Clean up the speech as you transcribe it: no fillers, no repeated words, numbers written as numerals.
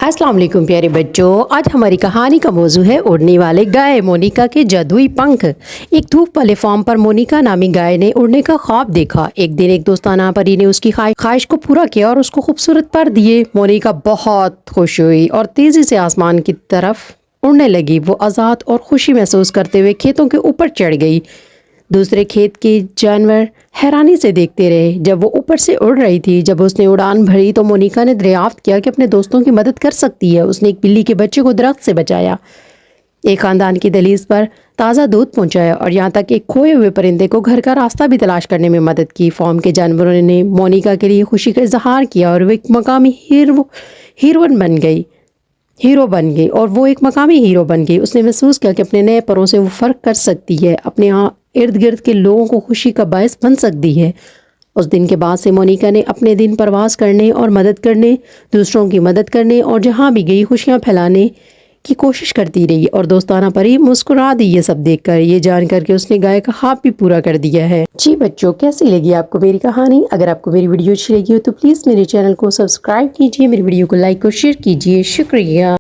अस्सलाम वालेकुम प्यारे बच्चों। आज हमारी कहानी का मौजू है उड़ने वाले गाय मोनिका के जादुई पंख। एक धूप वाले फार्म पर मोनिका नामी गाय ने उड़ने का ख्वाब देखा। एक दिन एक दोस्ताना परी ने उसकी ख्वाहिश को पूरा किया और उसको खूबसूरत पर दिए। मोनिका बहुत खुश हुई और तेजी से आसमान की तरफ उड़ने लगी। वो आज़ाद और खुशी महसूस करते हुए खेतों के ऊपर चढ़ गई। दूसरे खेत के जानवर हैरानी से देखते रहे जब वो ऊपर से उड़ रही थी। जब उसने उड़ान भरी तो मोनिका ने दरियाफ्त किया कि अपने दोस्तों की मदद कर सकती है। उसने एक बिल्ली के बच्चे को दरख्त से बचाया, एक खानदान की दहलीज पर ताज़ा दूध पहुंचाया और यहाँ तक एक खोए हुए परिंदे को घर का रास्ता भी तलाश करने में मदद की। फार्म के जानवरों ने मोनिका के लिए खुशी का इजहार किया और वो एक मकामी हीरो बन गई। उसने महसूस किया कि अपने नए परों से वो फ़र्क कर सकती है, अपने यहाँ इर्द गिर्द के लोगों को खुशी का बायस बन सकती है। उस दिन के बाद से मोनिका ने अपने दिन प्रवास करने और मदद करने, दूसरों की मदद करने और जहाँ भी गई खुशियाँ फैलाने की कोशिश करती रही। और दोस्ताना परी मुस्कुरा दी ये सब देखकर। ये जानकर के उसने गाय का ख्वाब भी पूरा कर दिया है। जी बच्चों, कैसी लगी आपको मेरी कहानी? अगर आपको मेरी वीडियो अच्छी लगी हो तो प्लीज़ मेरे चैनल को सब्सक्राइब कीजिए, मेरी वीडियो को लाइक और शेयर कीजिए। शुक्रिया।